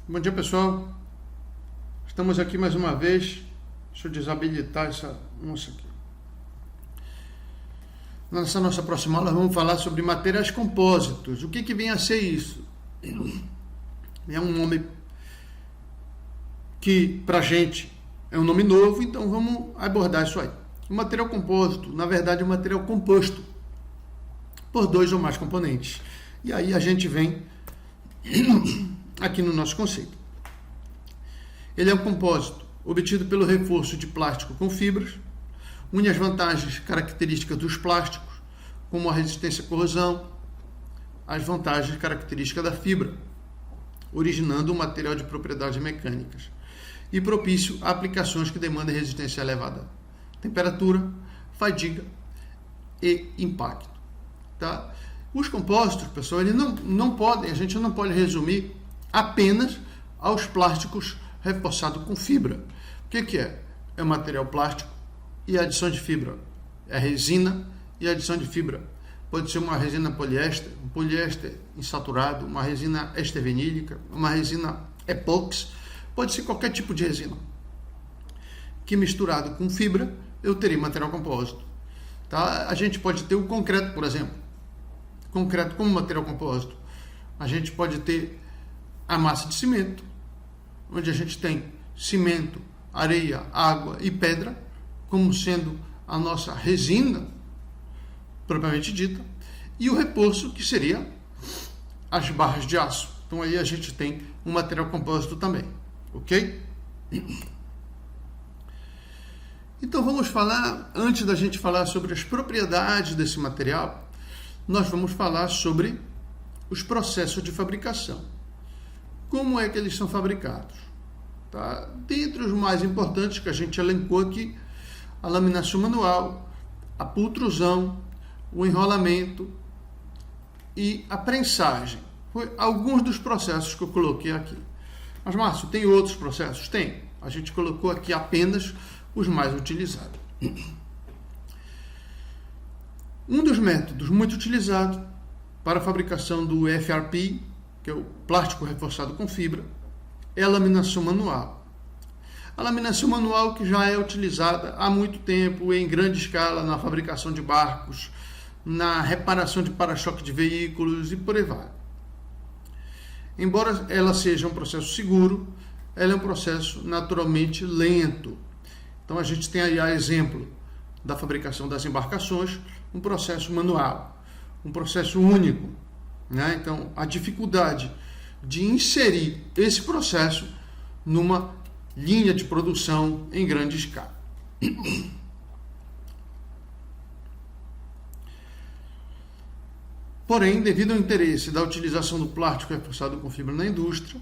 Bom dia, pessoal. Estamos aqui mais uma vez. Deixa eu desabilitar essa moça aqui. Nessa nossa próxima aula vamos falar sobre materiais compósitos. O que vem a ser isso? É um nome que pra gente é um nome novo, então vamos abordar isso aí. O material compósito, na verdade, é um material composto por dois ou mais componentes. E aí a gente vem aqui no nosso conceito. Ele é um compósito obtido pelo reforço de plástico com fibras, une as vantagens características dos plásticos, como a resistência à corrosão, as vantagens características da fibra, originando um material de propriedades mecânicas, e propício a aplicações que demandem resistência elevada à temperatura, fadiga e impacto. Tá? Os compósitos, pessoal, eles não podem, a gente não pode resumir apenas aos plásticos reforçados com fibra. O que é? É o material plástico e a adição de fibra. É a resina e a adição de fibra. Pode ser uma resina poliéster, um poliéster insaturado, uma resina éster vinílica, uma resina epóxi. Pode ser qualquer tipo de resina. Que misturado com fibra, eu teria material compósito. Tá? A gente pode ter o concreto, por exemplo. Concreto como material compósito. A gente pode ter a massa de cimento, onde a gente tem cimento, areia, água e pedra, como sendo a nossa resina, propriamente dita, e o reforço, que seria as barras de aço. Então aí a gente tem um material compósito também, ok? Então vamos falar, antes da gente falar sobre as propriedades desse material, nós vamos falar sobre os processos de fabricação. Como é que eles são fabricados? Tá? Dentre os mais importantes que a gente elencou aqui, a laminação manual, a pultrusão, o enrolamento e a prensagem. Foi alguns dos processos que eu coloquei aqui. Mas, Márcio, tem outros processos? Tem. A gente colocou aqui apenas os mais utilizados. Um dos métodos muito utilizados para a fabricação do FRP, que é o plástico reforçado com fibra, é a laminação manual. A laminação manual que já é utilizada há muito tempo em grande escala na fabricação de barcos, na reparação de para-choque de veículos e por aí vai. Embora ela seja um processo seguro, ela é um processo naturalmente lento. Então a gente tem aí a exemplo da fabricação das embarcações, um processo manual, um processo único. Né? Então, a dificuldade de inserir esse processo numa linha de produção em grande escala. Porém, devido ao interesse da utilização do plástico reforçado com fibra na indústria,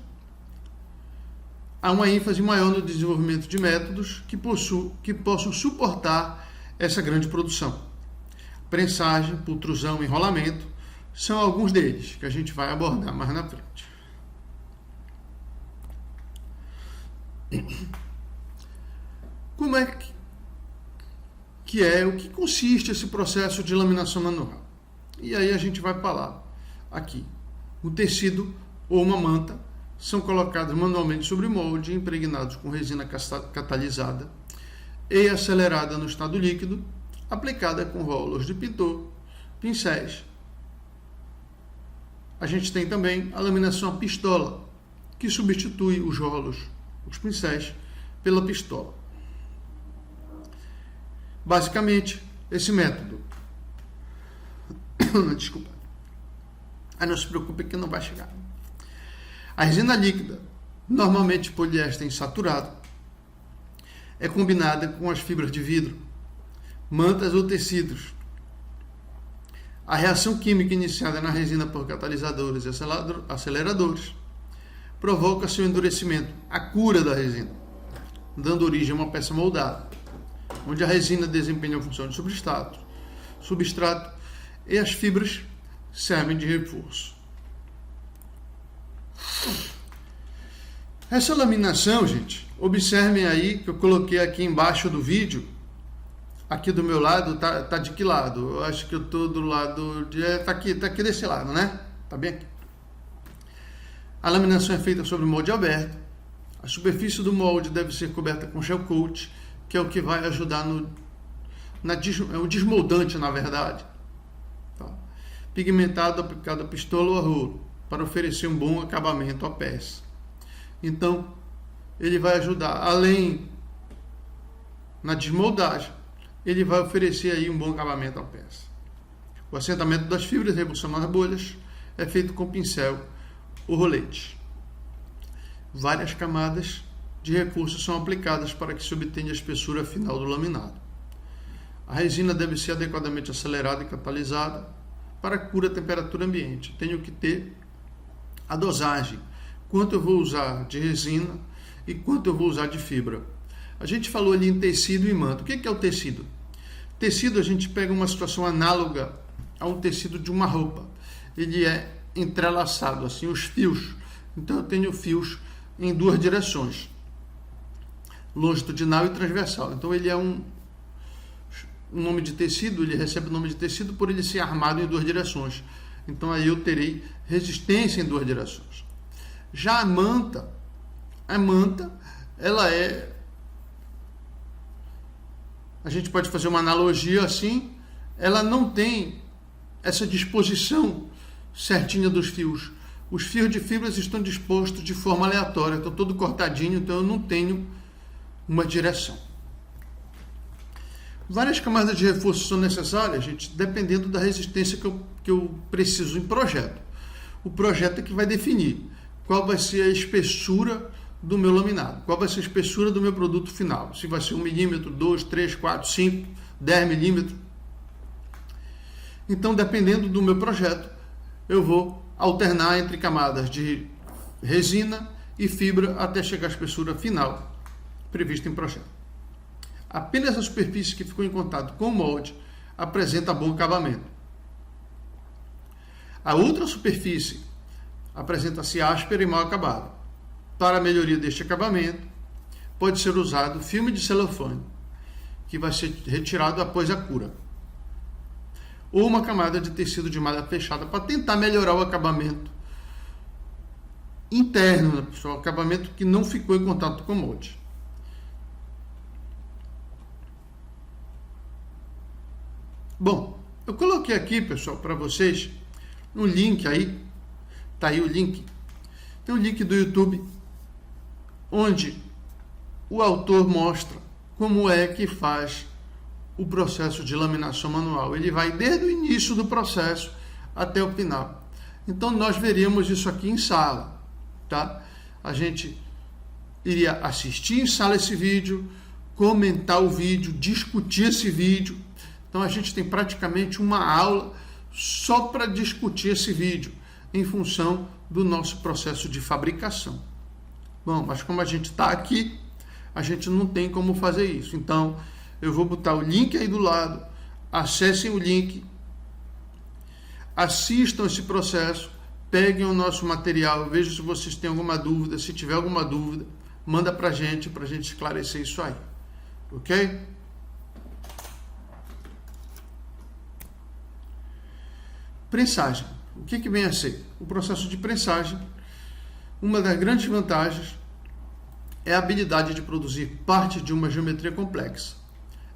há uma ênfase maior no desenvolvimento de métodos que possam suportar essa grande produção. Prensagem, pultrusão e enrolamento são alguns deles que a gente vai abordar mais na frente. Como é o que consiste esse processo de laminação manual? E aí a gente vai falar aqui. O tecido ou uma manta são colocados manualmente sobre molde, impregnados com resina catalisada e acelerada no estado líquido, aplicada com rótulos de pintor, pincéis. A gente tem também a laminação à pistola, que substitui os rolos, os pincéis, pela pistola. Basicamente, esse método... Desculpa. Não se preocupe que não vai chegar. A resina líquida, normalmente poliéster insaturado, é combinada com as fibras de vidro, mantas ou tecidos. A reação química iniciada na resina por catalisadores e aceleradores provoca seu endurecimento, a cura da resina, dando origem a uma peça moldada, onde a resina desempenha a função de substrato e as fibras servem de reforço. Essa laminação, gente, observem aí que eu coloquei aqui embaixo do vídeo. Aqui do meu lado, tá de que lado? Eu acho que eu tô do lado de... Tá aqui desse lado, né? Tá bem aqui. A laminação é feita sobre molde aberto. A superfície do molde deve ser coberta com gel coat, que é o que vai ajudar é o desmoldante, na verdade. Tá? Pigmentado aplicado a pistola ou a rolo, para oferecer um bom acabamento à peça. Então, ele vai ajudar, além na desmoldagem, ele vai oferecer aí um bom acabamento à peça. O assentamento das fibras, remoção das bolhas, é feito com pincel ou rolete. Várias camadas de recursos são aplicadas para que se obtenha a espessura final do laminado. A resina deve ser adequadamente acelerada e catalisada para cura a temperatura ambiente. Tenho que ter a dosagem, quanto eu vou usar de resina e quanto eu vou usar de fibra. A gente falou ali em tecido e manto. O que é o tecido? Tecido, a gente pega uma situação análoga ao tecido de uma roupa. Ele é entrelaçado, assim, os fios. Então eu tenho fios em duas direções, longitudinal e transversal. Então ele é um nome de tecido, ele recebe o nome de tecido por ele ser armado em duas direções. Então aí eu terei resistência em duas direções. Já a manta, ela é... A gente pode fazer uma analogia assim, ela não tem essa disposição certinha dos fios. Os fios de fibras estão dispostos de forma aleatória, estão todo cortadinho, então eu não tenho uma direção. Várias camadas de reforço são necessárias, gente, dependendo da resistência que eu preciso em projeto. O projeto é que vai definir qual vai ser a espessura do meu laminado, qual vai ser a espessura do meu produto final, se vai ser 1 milímetro, 2, 3, 4, 5, 10 milímetros. Então, dependendo do meu projeto, eu vou alternar entre camadas de resina e fibra até chegar à espessura final prevista em projeto. Apenas a superfície que ficou em contato com o molde apresenta bom acabamento. A outra superfície apresenta-se áspera e mal acabada. Para a melhoria deste acabamento, pode ser usado filme de celofane, que vai ser retirado após a cura, ou uma camada de tecido de malha fechada para tentar melhorar o acabamento interno, né, pessoal? O acabamento que não ficou em contato com o molde. Bom, eu coloquei aqui, pessoal, para vocês um link aí, tá aí o link. Tem um link do YouTube onde o autor mostra como é que faz o processo de laminação manual. Ele vai desde o início do processo até o final. Então nós veríamos isso aqui em sala, tá? A gente iria assistir em sala esse vídeo, comentar o vídeo, discutir esse vídeo. Então a gente tem praticamente uma aula só para discutir esse vídeo em função do nosso processo de fabricação. Bom, mas como a gente está aqui, a gente não tem como fazer isso. Então eu vou botar o link aí do lado, acessem o link, assistam esse processo, peguem o nosso material, vejam se vocês têm alguma dúvida. Se tiver alguma dúvida, manda para a gente esclarecer isso aí, ok? Prensagem. O que vem a ser? O processo de prensagem, uma das grandes vantagens é a habilidade de produzir parte de uma geometria complexa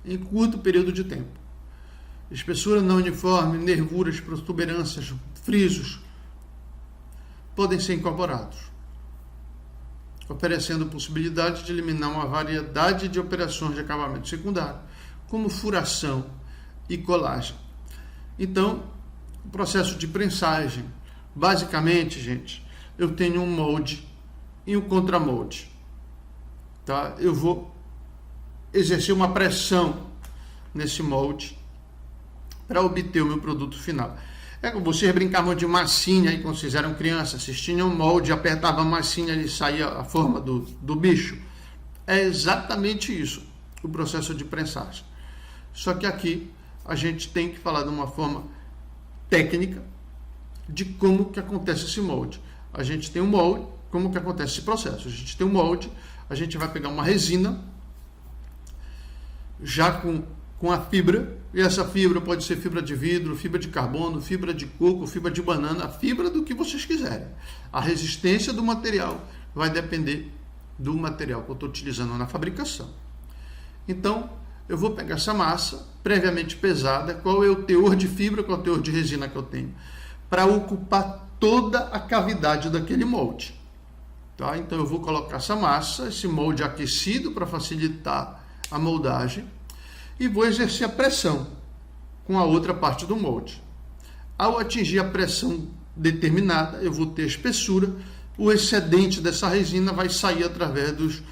em curto período de tempo. Espessura não uniforme, nervuras, protuberâncias, frisos podem ser incorporados, oferecendo possibilidade de eliminar uma variedade de operações de acabamento secundário, como furação e colagem. Então, o processo de prensagem, basicamente, gente, eu tenho um molde e um contramolde. Tá? Eu vou exercer uma pressão nesse molde para obter o meu produto final. É como vocês brincavam de massinha aí quando vocês eram crianças, vocês tinham um molde, apertava a massinha e saía a forma do bicho. É exatamente isso, o processo de prensagem. Só que aqui a gente tem que falar de uma forma técnica de como que acontece esse molde. A gente tem um molde, como que acontece esse processo? A gente tem um molde, a gente vai pegar uma resina já com com a fibra, e essa fibra pode ser fibra de vidro, fibra de carbono, fibra de coco, fibra de banana, a fibra do que vocês quiserem. A resistência do material vai depender do material que eu estou utilizando na fabricação. Então, eu vou pegar essa massa previamente pesada, qual é o teor de fibra, qual é o teor de resina que eu tenho, para ocupar toda a cavidade daquele molde. Tá? Então, eu vou colocar essa massa, esse molde aquecido para facilitar a moldagem, e vou exercer a pressão com a outra parte do molde. Ao atingir a pressão determinada, eu vou ter a espessura, o excedente dessa resina vai sair através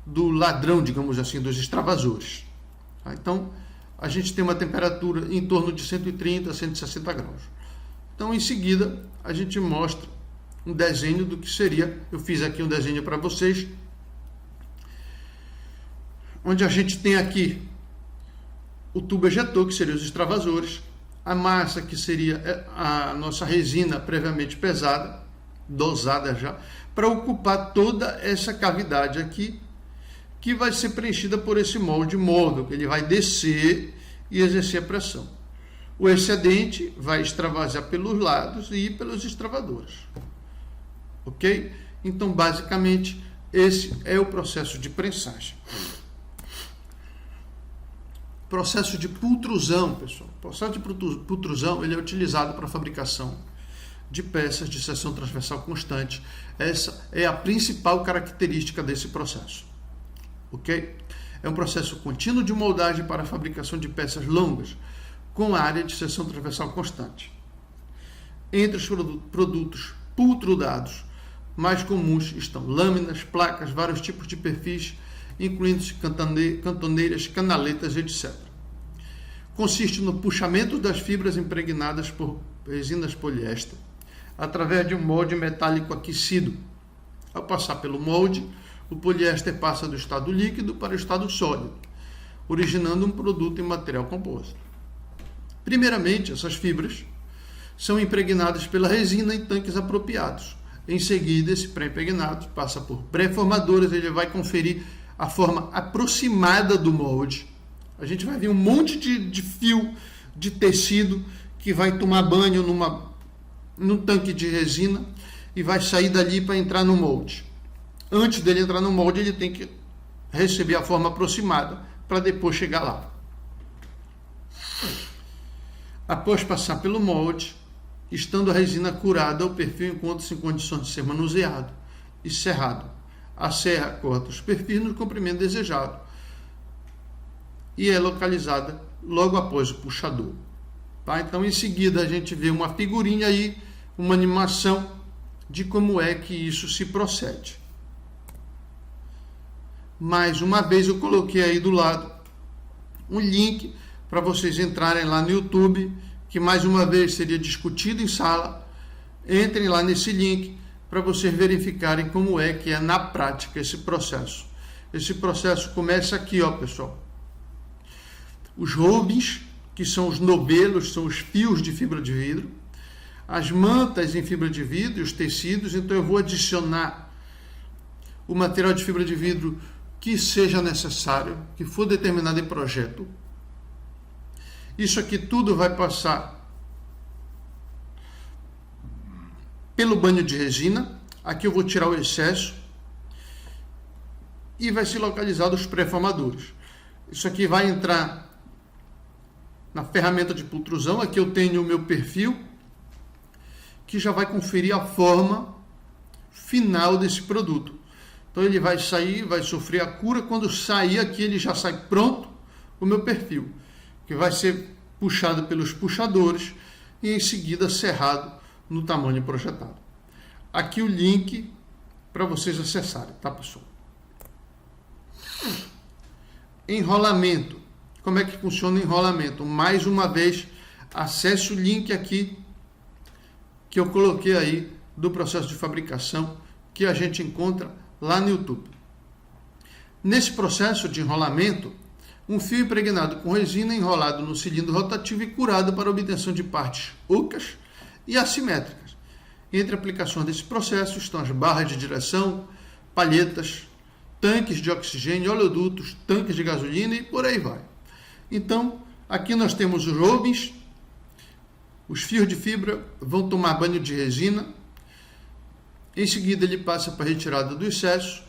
do ladrão, digamos assim, dos extravasores. Tá? Então, a gente tem uma temperatura em torno de 130 a 160 graus. Então, em seguida, a gente mostra um desenho do que seria, eu fiz aqui um desenho para vocês, onde a gente tem aqui o tubo ejetor, que seria os extravasores, a massa, que seria a nossa resina previamente pesada, dosada já, para ocupar toda essa cavidade aqui, que vai ser preenchida por esse molde móvel, que ele vai descer e exercer a pressão. O excedente vai extravasar pelos lados e pelos extravadores. Ok? Então, basicamente, esse é o processo de prensagem. Processo de pultrusão, pessoal. O processo de pultrusão ele é utilizado para a fabricação de peças de seção transversal constante. Essa é a principal característica desse processo. Ok? É um processo contínuo de moldagem para a fabricação de peças longas, com área de seção transversal constante. Entre os produtos pultrudados mais comuns estão lâminas, placas, vários tipos de perfis, incluindo-se cantoneiras, canaletas, etc. Consiste no puxamento das fibras impregnadas por resinas poliéster através de um molde metálico aquecido. Ao passar pelo molde, o poliéster passa do estado líquido para o estado sólido, originando um produto em material composto. Primeiramente, essas fibras são impregnadas pela resina em tanques apropriados. Em seguida, esse pré-impregnado passa por pré-formadores, ele vai conferir a forma aproximada do molde. A gente vai ver um monte de fio de tecido que vai tomar banho num tanque de resina e vai sair dali para entrar no molde. Antes dele entrar no molde, ele tem que receber a forma aproximada para depois chegar lá. Após passar pelo molde, estando a resina curada, o perfil encontra-se em condições de ser manuseado e serrado. A serra corta os perfis no comprimento desejado e é localizada logo após o puxador. Tá? Então, em seguida, a gente vê uma figurinha aí, uma animação de como é que isso se procede. Mais uma vez, eu coloquei aí do lado um link para vocês entrarem lá no YouTube, que mais uma vez seria discutido em sala. Entrem lá nesse link para vocês verificarem como é que é na prática esse processo. Esse processo começa aqui, ó, pessoal. Os roubins, que são os nobelos, são os fios de fibra de vidro. As mantas em fibra de vidro, os tecidos. Então eu vou adicionar o material de fibra de vidro que seja necessário, que for determinado em projeto. Isso aqui tudo vai passar pelo banho de resina. Aqui eu vou tirar o excesso e vai ser localizado os pré-formadores. Isso aqui vai entrar na ferramenta de pultrusão. Aqui eu tenho o meu perfil que já vai conferir a forma final desse produto. Então ele vai sair, vai sofrer a cura. Quando sair aqui, ele já sai pronto o meu perfil, que vai ser puxado pelos puxadores e em seguida serrado no tamanho projetado. Aqui o link para vocês acessarem, tá, pessoal? Enrolamento. Como é que funciona o enrolamento? Mais uma vez, acesse o link aqui que eu coloquei aí do processo de fabricação que a gente encontra lá no YouTube. Nesse processo de enrolamento, um fio impregnado com resina enrolado no cilindro rotativo e curado para obtenção de partes ocas e assimétricas. Entre aplicações desse processo estão as barras de direção, palhetas, tanques de oxigênio, oleodutos, tanques de gasolina e por aí vai. Então, aqui nós temos os robins, os fios de fibra vão tomar banho de resina, em seguida ele passa para a retirada do excesso,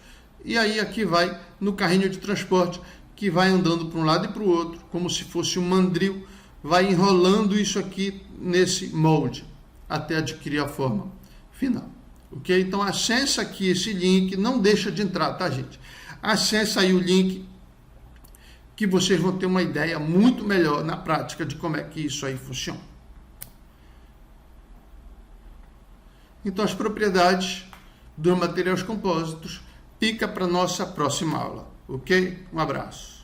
e aí aqui vai no carrinho de transporte, que vai andando para um lado e para o outro, como se fosse um mandril, vai enrolando isso aqui nesse molde, até adquirir a forma final. Ok? Então acessa aqui esse link, não deixa de entrar, tá, gente? Acessa aí o link, que vocês vão ter uma ideia muito melhor na prática de como é que isso aí funciona. Então, as propriedades dos materiais compósitos fica para nossa próxima aula, ok? Um abraço.